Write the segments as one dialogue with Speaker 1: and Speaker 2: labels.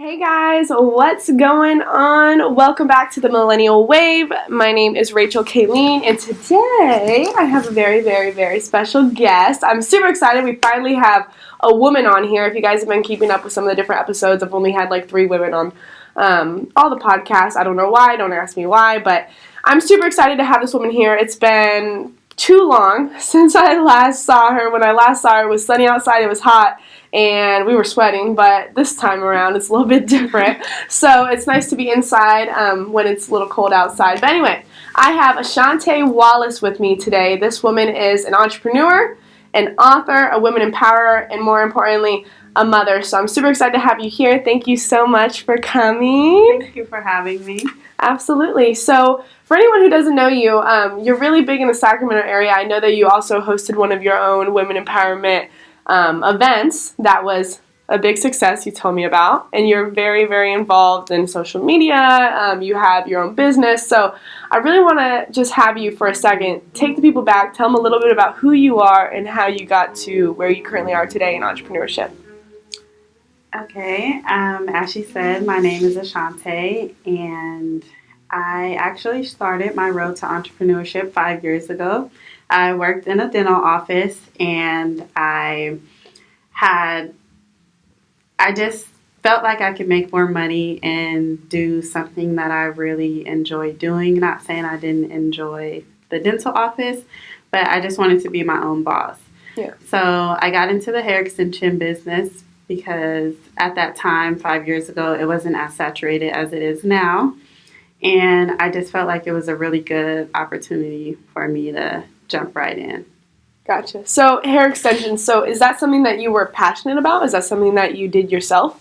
Speaker 1: Hey guys, what's going on? Welcome back to the Millennial Wave. My name is Rachel Kayleen, and today I have a very special guest. I'm super excited. We finally have a woman on here. If you guys have been keeping up with some of the different episodes, I've only had like 3 women on all the podcasts. I don't know why. Don't ask me why, but I'm super excited to have this woman here. It's been too long since I last saw her. When I last saw her, it was sunny outside. It was hot. And we were sweating, but this time around it's a little bit different. So it's nice to be inside when it's a little cold outside. But anyway, I have Ashonte Wallace with me today. This woman is an entrepreneur, an author, a women empowerer, and more importantly, a mother. So I'm super excited to have you here. Thank you so much for coming.
Speaker 2: Thank you for having me.
Speaker 1: Absolutely. So for anyone who doesn't know you, you're really big in the Sacramento area. I know that you also hosted one of your own women empowerment events that was a big success you told me about, and you're very involved in social media. You have your own business, so I really want to just have you for a second take the people back, tell them a little bit about who you are and how you got to where you currently are today in entrepreneurship.
Speaker 2: Okay, as she said, my name is Ashonte, and I actually started my road to entrepreneurship 5 years ago. I worked in a dental office, and I just felt like I could make more money and do something that I really enjoy doing. Not saying I didn't enjoy the dental office, but I just wanted to be my own boss.
Speaker 1: Yeah.
Speaker 2: So I got into the hair extension business because at that time, 5 years ago, it wasn't as saturated as it is now. And I just felt like it was a really good opportunity for me to jump right in.
Speaker 1: Gotcha. So hair extensions, so is that something that you were passionate about? Is that something that you did yourself?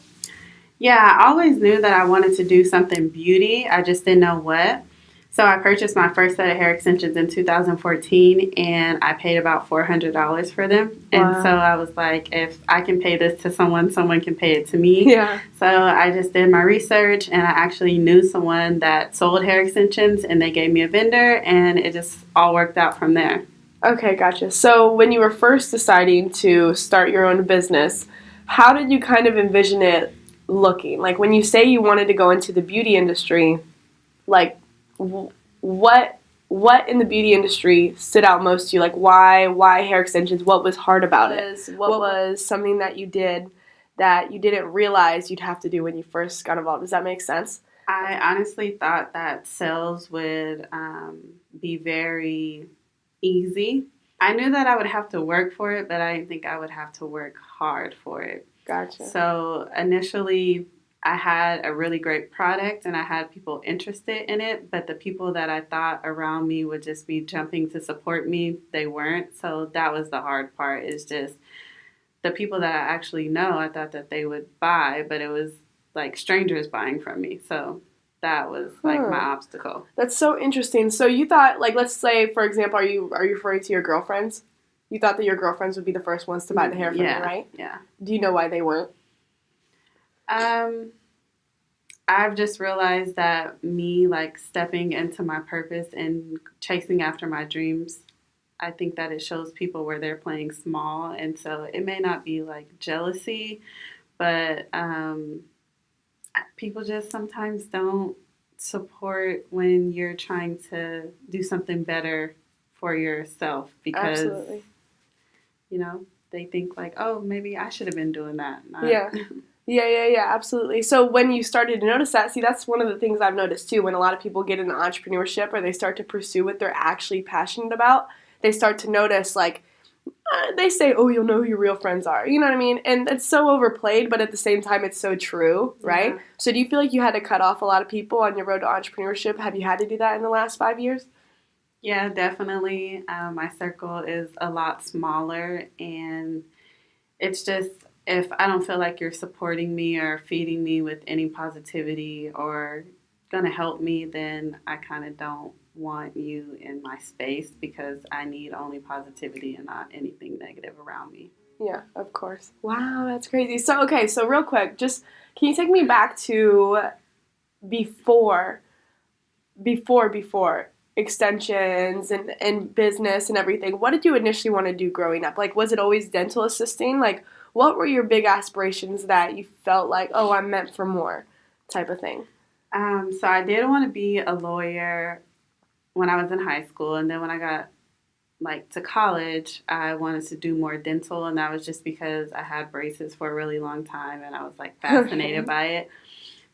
Speaker 2: Yeah, I always knew that I wanted to do something beauty. I just didn't know what. So I purchased my first set of hair extensions in 2014, and I paid about $400 for them.
Speaker 1: Wow.
Speaker 2: And so I was like, if I can pay this to someone, someone can pay it to me.
Speaker 1: Yeah.
Speaker 2: So I just did my research, and I actually knew someone that sold hair extensions, and they gave me a vendor, and it just all worked out from there.
Speaker 1: Okay, gotcha. So when you were first deciding to start your own business, how did you kind of envision it looking? Like when you say you wanted to go into the beauty industry, like what in the beauty industry stood out most to you? Like why hair extensions? What was hard about it? What was something that you did that you didn't realize you'd have to do when you first got involved? Does that make sense?
Speaker 2: I honestly thought that sales would be very easy. I knew that I would have to work for it, but I didn't think I would have to work hard for it.
Speaker 1: Gotcha.
Speaker 2: So initially, I had a really great product and I had people interested in it, but the people that I thought around me would just be jumping to support me, they weren't. So that was the hard part, is just the people that I actually know, I thought that they would buy, but it was like strangers buying from me. So that was like my obstacle.
Speaker 1: That's so interesting. So you thought, like, let's say, for example, are you referring to your girlfriends? You thought that your girlfriends would be the first ones to buy the hair from you, right?
Speaker 2: Yeah.
Speaker 1: Do you know why they weren't?
Speaker 2: I've just realized that me, like, stepping into my purpose and chasing after my dreams, I think that it shows people where they're playing small. And so it may not be like jealousy, but people just sometimes don't support when you're trying to do something better for yourself because,
Speaker 1: Absolutely.
Speaker 2: You know, they think like, oh, maybe I should have been doing that.
Speaker 1: Yeah, absolutely. So when you started to notice that, see, that's one of the things I've noticed too. When a lot of people get into entrepreneurship or they start to pursue what they're actually passionate about, they start to notice, like, they say, oh, you'll know who your real friends are. You know what I mean? And it's so overplayed, but at the same time, it's so true, right? Yeah. So do you feel like you had to cut off a lot of people on your road to entrepreneurship? Have you had to do that in the last 5 years?
Speaker 2: Yeah, definitely. My circle is a lot smaller, and it's just, if I don't feel like you're supporting me or feeding me with any positivity or going to help me, then I kind of don't want you in my space because I need only positivity and not anything negative around me.
Speaker 1: Yeah, of course. Wow, that's crazy. So, okay, so real quick, just can you take me back to before extensions and business and everything? What did you initially want to do growing up? Like, was it always dental assisting? Like, what were your big aspirations that you felt like, oh, I'm meant for more type of thing?
Speaker 2: So I did want to be a lawyer when I was in high school, and then when I got to college, I wanted to do more dental, and that was just because I had braces for a really long time, and I was fascinated by it.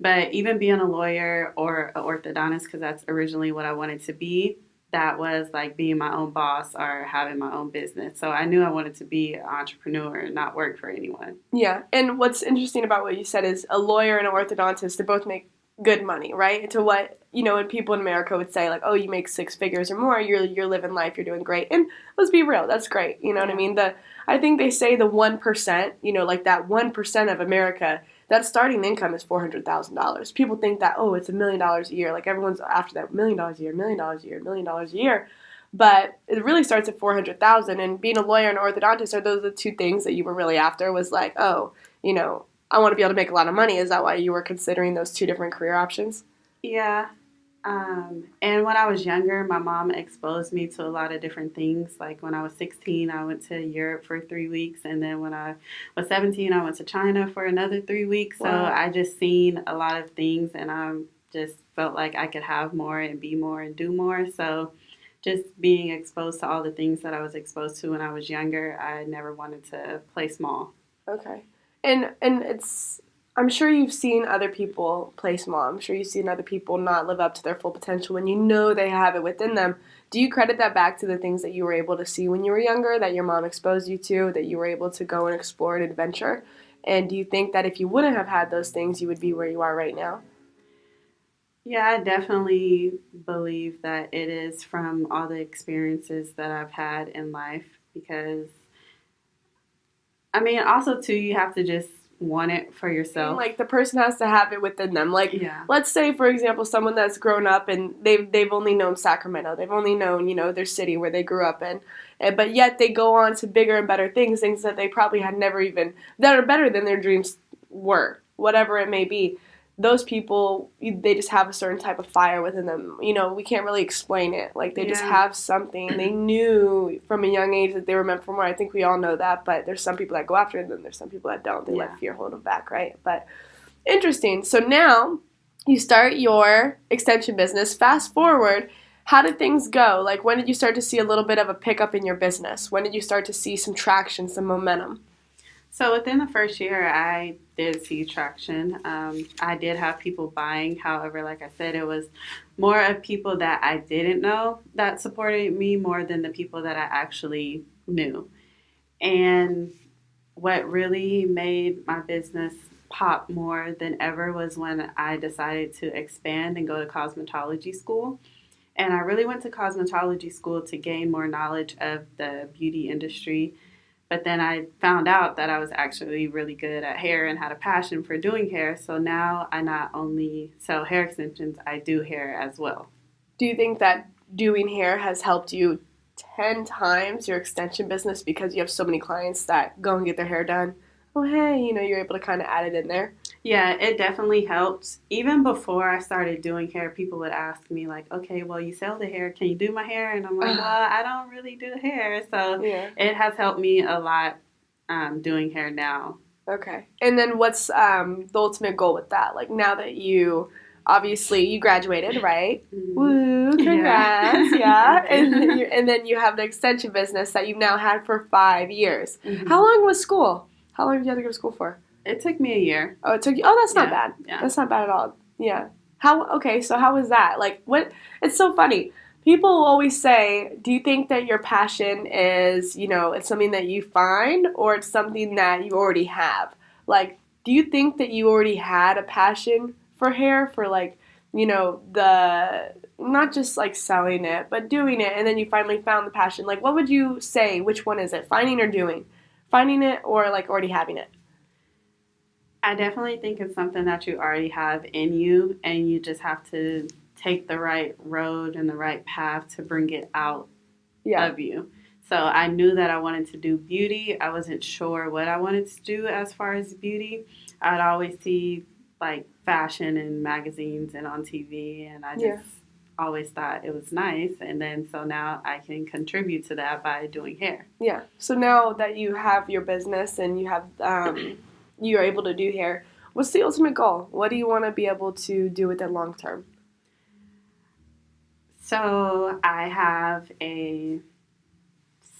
Speaker 2: But even being a lawyer or an orthodontist, because that's originally what I wanted to be, that was being my own boss or having my own business. So I knew I wanted to be an entrepreneur and not work for anyone.
Speaker 1: Yeah, and what's interesting about what you said is a lawyer and an orthodontist, they both make good money, right? To what, when people in America would say, oh, you make 6 figures or more, you're living life, you're doing great. And let's be real, that's great, you know what I mean? I think they say the 1%, that 1% of America, that starting income is $400,000. People think that, oh, it's $1 million a year. Everyone's after that, $1 million a year, $1 million a year, $1 million a year. But it really starts at $400,000. And being a lawyer and orthodontist, are those the 2 things that you were really after? Was I want to be able to make a lot of money. Is that why you were considering those 2 different career options?
Speaker 2: Yeah. And when I was younger, my mom exposed me to a lot of different things. When I was 16, I went to Europe for 3 weeks. And then when I was 17, I went to China for another 3 weeks. Wow. So I just seen a lot of things, and I just felt like I could have more and be more and do more. So just being exposed to all the things that I was exposed to when I was younger, I never wanted to play small.
Speaker 1: Okay. And I'm sure you've seen other people play small. I'm sure you've seen other people not live up to their full potential when they have it within them. Do you credit that back to the things that you were able to see when you were younger, that your mom exposed you to, that you were able to go and explore and adventure? And do you think that if you wouldn't have had those things, you would be where you are right now?
Speaker 2: Yeah, I definitely believe that it is from all the experiences that I've had in life, because also too, you have to just want it for yourself.
Speaker 1: The person has to have it within them. Let's say, for example, someone that's grown up and they've only known Sacramento. They've only known, their city where they grew up in. But yet they go on to bigger and better things that they probably had never even, that are better than their dreams were, whatever it may be. Those people, they just have a certain type of fire within them. We can't really explain it. They just have something. They knew from a young age that they were meant for more. I think we all know that, but there's some people that go after it, and then there's some people that don't. They let fear hold them back, right? But interesting. So now you start your extension business. Fast forward, how did things go? When did you start to see a little bit of a pickup in your business? When did you start to see some traction, some momentum?
Speaker 2: So within the first year, I did see traction. I did have people buying. However, like I said, it was more of people that I didn't know that supported me more than the people that I actually knew. And what really made my business pop more than ever was when I decided to expand and go to cosmetology school. And I really went to cosmetology school to gain more knowledge of the beauty industry. But then I found out that I was actually really good at hair and had a passion for doing hair. So now I not only sell hair extensions, I do hair as well.
Speaker 1: Do you think that doing hair has helped you 10 times your extension business because you have so many clients that go and get their hair done? Oh, hey, you're able to kind of add it in there.
Speaker 2: Yeah, it definitely helps. Even before I started doing hair, people would ask me okay, well, you sell the hair. Can you do my hair? And I'm well, I don't really do hair. So It has helped me a lot doing hair now.
Speaker 1: Okay. And then what's the ultimate goal with that? Now that you graduated, right? Mm-hmm. Woo, congrats. Yeah. And then you have the extension business that you've now had for 5 years. Mm-hmm. How long was school? How long did you have to go to school for?
Speaker 2: It took me a year.
Speaker 1: Oh, it took you? Oh, that's not bad. Yeah. That's not bad at all. Yeah. So how was that? What? It's so funny. People always say, do you think that your passion is, it's something that you find or it's something that you already have? Do you think that you already had a passion for hair, for the, not just selling it, but doing it, and then you finally found the passion? What would you say? Which one is it? Finding or doing? Finding it or already having it?
Speaker 2: I definitely think it's something that you already have in you, and you just have to take the right road and the right path to bring it out of you. So I knew that I wanted to do beauty. I wasn't sure what I wanted to do as far as beauty. I'd always see fashion in magazines and on TV, and I just always thought it was nice. And then so now I can contribute to that by doing hair.
Speaker 1: Yeah. So now that you have your business and you have you are able to do hair, what's the ultimate goal? What do you want to be able to do with it long term?
Speaker 2: So I have a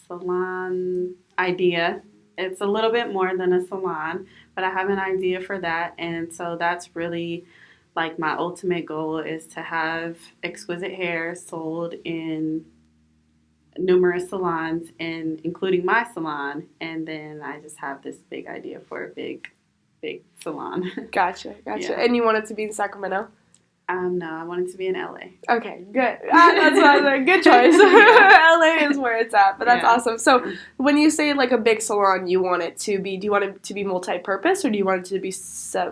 Speaker 2: salon idea. It's a little bit more than a salon, but I have an idea for that. And so that's really like my ultimate goal is to have exquisite hair sold in numerous salons, and including my salon. And then I just have this big idea for a big salon.
Speaker 1: Gotcha.
Speaker 2: Yeah.
Speaker 1: And you want it to be in Sacramento?
Speaker 2: No, I want it to be in LA.
Speaker 1: Okay, good. That's what I was like. Good choice. LA is where it's at, but that's awesome. So when you say like a big salon, you want it to be, do you want it to be multi-purpose or do you want it to be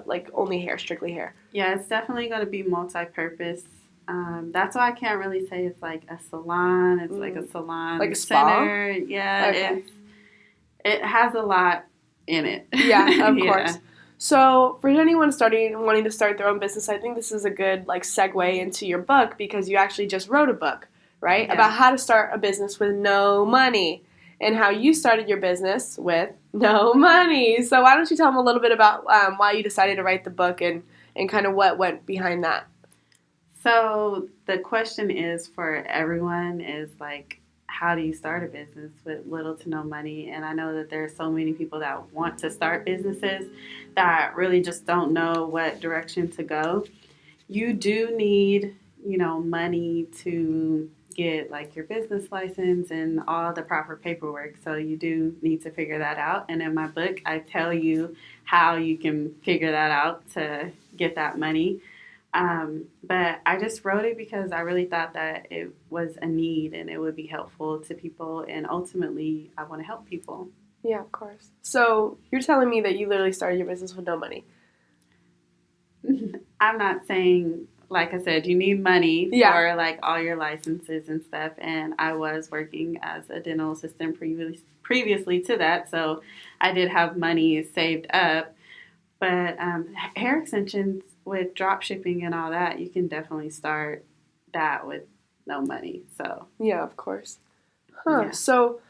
Speaker 1: like only hair, strictly hair?
Speaker 2: Yeah, it's definitely going to be multi-purpose. That's why I can't really say it's like a salon. It's like a salon,
Speaker 1: like a spa.
Speaker 2: center. Yeah,
Speaker 1: okay.
Speaker 2: It has a lot in it.
Speaker 1: Yeah, of course. So for anyone wanting to start their own business, I think this is a good like segue into your book because you actually just wrote a book, right?
Speaker 2: Yeah.
Speaker 1: About how to start a business with no money and how you started your business with no money. So why don't you tell them a little bit about why you decided to write the book and kind of what went behind that?
Speaker 2: So the question is for everyone is like, how do you start a business with little to no money? And I know that there are so many people that want to start businesses that really just don't know what direction to go. You do need, money to get like your business license and all the proper paperwork. So you do need to figure that out. And in my book, I tell you how you can figure that out to get that money. But I just wrote it because I really thought that it was a need and it would be helpful to people. And ultimately, I want to help people.
Speaker 1: Yeah, of course. So you're telling me that you literally started your business with no money.
Speaker 2: I'm not saying, like I said, you need money for like all your licenses and stuff. And I was working as a dental assistant previously to that. So I did have money saved up. But hair extensions with drop shipping and all that, you can definitely start that with no money. So
Speaker 1: yeah, of course. Huh.
Speaker 2: Yeah.
Speaker 1: So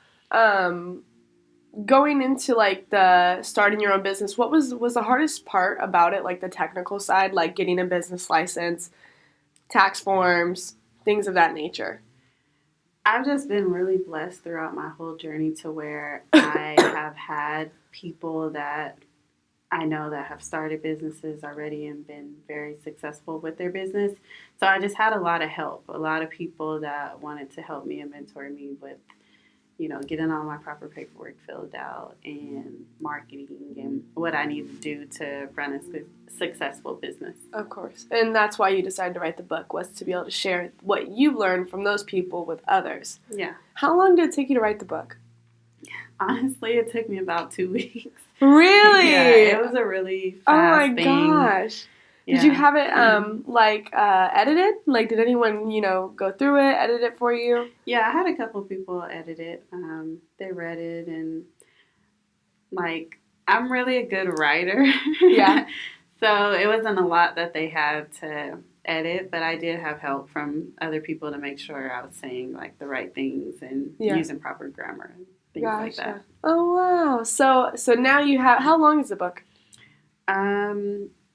Speaker 1: going into like the starting your own business, what was the hardest part about it? Like the technical side, like getting a business license, tax forms, things of that nature.
Speaker 2: I've just been really blessed throughout my whole journey to where I have had people that I know that have started businesses already and been very successful with their business. So I just had a lot of help, a lot of people that wanted to help me and mentor me with, getting all my proper paperwork filled out and marketing and what I need to do to run a successful business.
Speaker 1: Of course. And that's why you decided to write the book, was to be able to share what you've learned from those people with others.
Speaker 2: Yeah.
Speaker 1: How long did it take you to write the book?
Speaker 2: Honestly, it took me about 2 weeks.
Speaker 1: Really?
Speaker 2: Yeah, it was a really fast thing.
Speaker 1: Oh my gosh.
Speaker 2: Yeah.
Speaker 1: Did you have it edited? Like, did anyone, go through it, edit it for you?
Speaker 2: Yeah, I had a couple people edit it. They read it and I'm really a good writer.
Speaker 1: Yeah.
Speaker 2: So it wasn't a lot that they had to edit, but I did have help from other people to make sure I was saying the right things and using proper grammar and things like that.
Speaker 1: Oh wow. So now you have, how long is the book?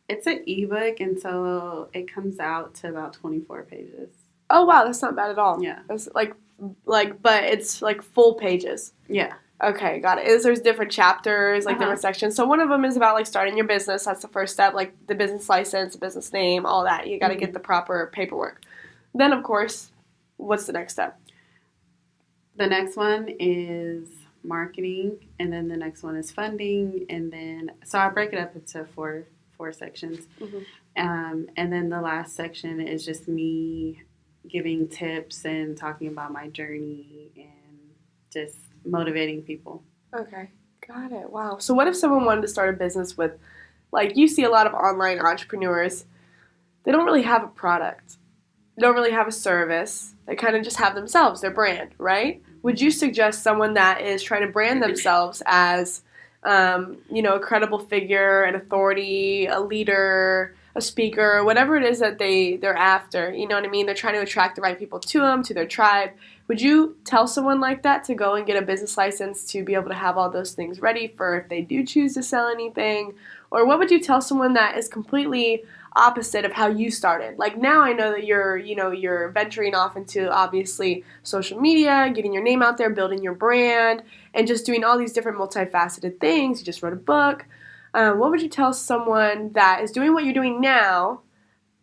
Speaker 2: It's an ebook, and so it comes out to about 24 pages.
Speaker 1: Oh wow, that's not bad at all.
Speaker 2: Yeah.
Speaker 1: That's but it's full pages.
Speaker 2: Yeah.
Speaker 1: Okay, got it. There's different chapters, different sections. So one of them is about starting your business. That's the first step, the business license, business name, all that. You got to get the proper paperwork. Then of course, what's the next step?
Speaker 2: The next one is marketing, and then the next one is funding, and then so I break it up into four sections. Mm-hmm. And then the last section is just me giving tips and talking about my journey and just motivating people. Okay.
Speaker 1: Got it. Wow. So what if someone wanted to start a business with, you see a lot of online entrepreneurs, they don't really have a product. They don't really have a service. They kind of just have themselves, their brand, right? Would you suggest someone that is trying to brand themselves as, a credible figure, an authority, a leader, a speaker, or whatever it is that they're after. You know what I mean? They're trying to attract the right people to them, to their tribe. Would you tell someone like that to go and get a business license to be able to have all those things ready for if they do choose to sell anything? Or what would you tell someone that is completely opposite of how you started? Like now I know that you're venturing off into obviously social media, getting your name out there, building your brand, and just doing all these different multifaceted things. You just wrote a book. What would you tell someone that is doing what you're doing now,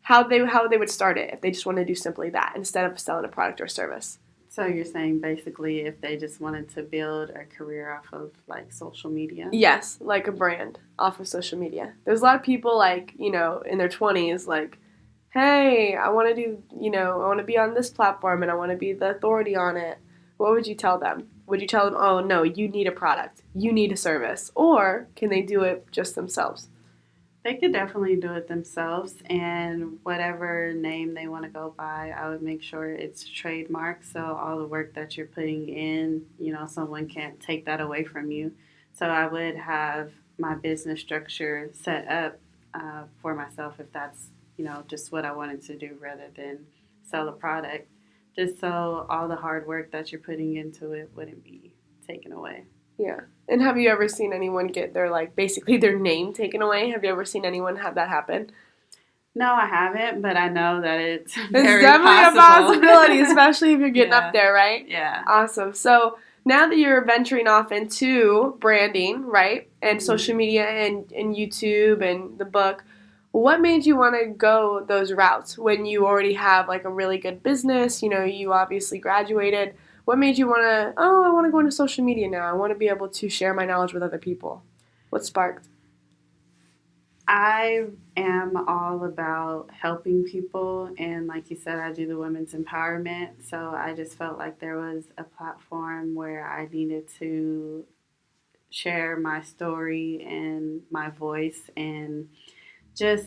Speaker 1: how they would start it if they just want to do simply that instead of selling a product or service?
Speaker 2: So you're saying basically if they just wanted to build a career off of like social media?
Speaker 1: Yes, like a brand off of social media. There's a lot of people like, in their 20s like, hey, I want to be on this platform and I want to be the authority on it. What would you tell them? Would you tell them, oh, no, you need a product, you need a service, or can they do it just themselves?
Speaker 2: They could definitely do it themselves, and whatever name they want to go by, I would make sure it's trademarked, so all the work that you're putting in, someone can't take that away from you. So I would have my business structure set up for myself if that's, just what I wanted to do rather than sell a product, just so all the hard work that you're putting into it wouldn't be taken away.
Speaker 1: Yeah. And have you ever seen anyone get basically their name taken away? Have you ever seen anyone have that happen?
Speaker 2: No, I haven't, but I know that it's
Speaker 1: definitely
Speaker 2: possible.
Speaker 1: a possibility, especially if you're getting up there, right?
Speaker 2: Yeah.
Speaker 1: Awesome. So now that you're venturing off into branding, right, and social media and YouTube and the book, what made you want to go those routes when you already have like a really good business? You obviously graduated. What made you I want to go into social media now. I want to be able to share my knowledge with other people. What sparked?
Speaker 2: I am all about helping people, and like you said, I do the women's empowerment, so I just felt like there was a platform where I needed to share my story and my voice and just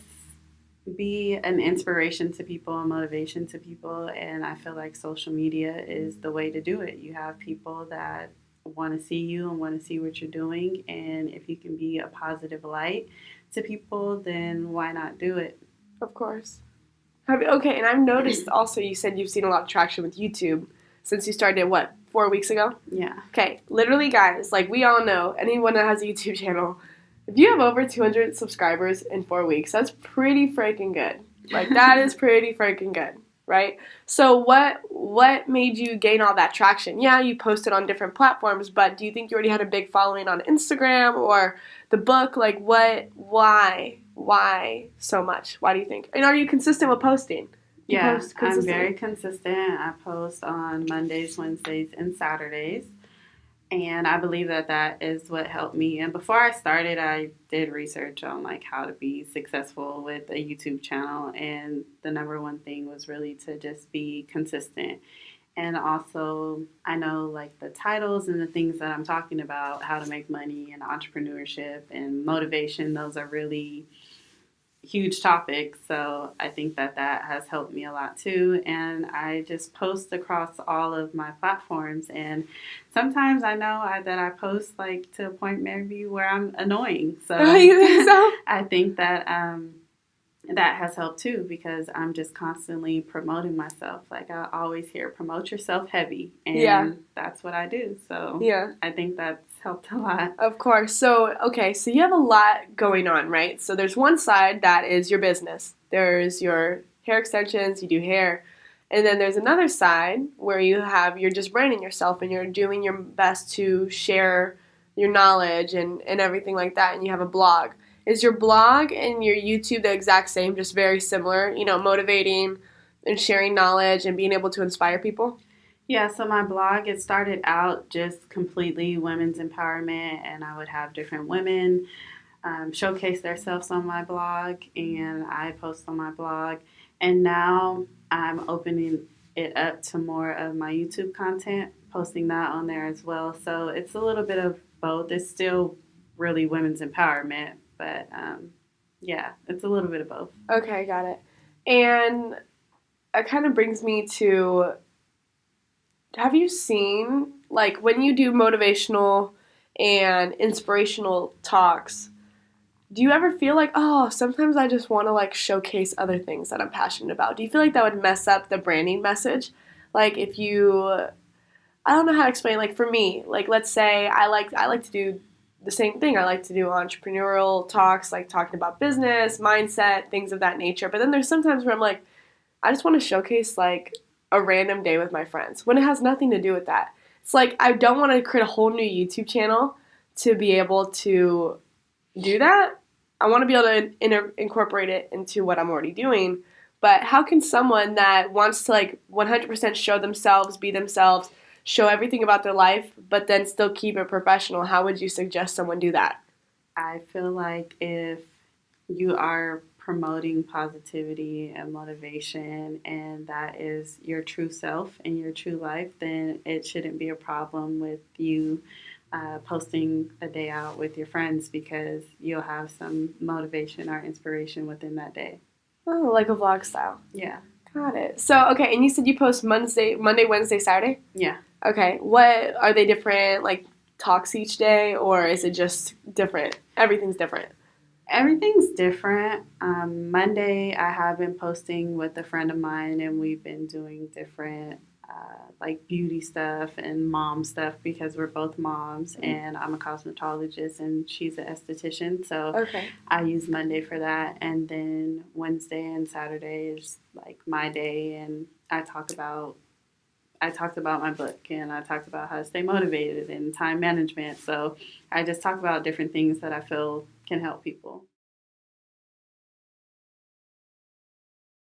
Speaker 2: be an inspiration to people, a motivation to people, and I feel like social media is the way to do it. You have people that want to see you and want to see what you're doing, and if you can be a positive light to people, then why not do it?
Speaker 1: Of course. Okay, and I've noticed also you said you've seen a lot of traction with YouTube since you started, 4 weeks ago?
Speaker 2: Yeah.
Speaker 1: Okay, literally, guys, like we all know, anyone that has a YouTube channel, if you have over 200 subscribers in 4 weeks, that's pretty freaking good. Like, that is pretty freaking good, right? So what made you gain all that traction? Yeah, you posted on different platforms, but do you think you already had a big following on Instagram or the book? Like, why so much? Why do you think? And are you consistent with posting?
Speaker 2: Yeah, I'm very consistent. I post on Mondays, Wednesdays, and Saturdays. And I believe that is what helped me. And before I started, I did research on like how to be successful with a YouTube channel. And the number one thing was really to just be consistent. And also, I know like the titles and the things that I'm talking about, how to make money and entrepreneurship and motivation, those are really huge topics, so I think that has helped me a lot too. And I just post across all of my platforms, and sometimes I know that I post like to a point maybe where I'm annoying. So
Speaker 1: you think so?
Speaker 2: I think that that has helped too, because I'm just constantly promoting myself. Like I always hear, promote yourself heavy, and that's what I do. So I think that's helped a lot.
Speaker 1: Of course. So, okay, so you have a lot going on, right? So there's one side that is your business. There's your hair extensions, you do hair. And then there's another side where you're just branding yourself and you're doing your best to share your knowledge and everything like that, and you have a blog. Is your blog and your YouTube the exact same, just very similar, motivating and sharing knowledge and being able to inspire people?
Speaker 2: Yeah, so my blog, it started out just completely women's empowerment, and I would have different women showcase themselves on my blog, and I post on my blog. And now I'm opening it up to more of my YouTube content, posting that on there as well. So it's a little bit of both. It's still really women's empowerment, but it's a little bit of both.
Speaker 1: Okay, got it. And it kind of brings me to, have you seen, like, when you do motivational and inspirational talks, do you ever feel like, oh, sometimes I just want to like showcase other things that I'm passionate about? Do you feel like that would mess up the branding message? Like if you, I don't know how to explain. Like for me, like let's say I like to do the same thing. I like to do entrepreneurial talks, like talking about business, mindset, things of that nature. But then there's sometimes where I'm like, I just want to showcase like a random day with my friends when it has nothing to do with that. It's like I don't want to create a whole new YouTube channel to be able to do that. I want to be able to incorporate it into what I'm already doing. But how can someone that wants to like 100% show themselves, be themselves, show everything about their life, but then still keep it professional, how would you suggest someone do that?
Speaker 2: I feel like if you are promoting positivity and motivation and that is your true self and your true life, then it shouldn't be a problem with you posting a day out with your friends because you'll have some motivation or inspiration within that day.
Speaker 1: Oh, like a vlog style.
Speaker 2: Yeah.
Speaker 1: Got it. So, okay, and you said you post Monday, Wednesday, Saturday?
Speaker 2: Yeah.
Speaker 1: Okay. What are they different like talks each day or is it just different? Everything's different.
Speaker 2: Everything's different. Monday, I have been posting with a friend of mine, and we've been doing different like beauty stuff and mom stuff because we're both moms, and I'm a cosmetologist and she's an esthetician. So
Speaker 1: Okay.
Speaker 2: I use Monday for that, and then Wednesday and Saturday is like my day, and I talked about my book and I talked about how to stay motivated and time management. So I just talk about different things that I feel can help people.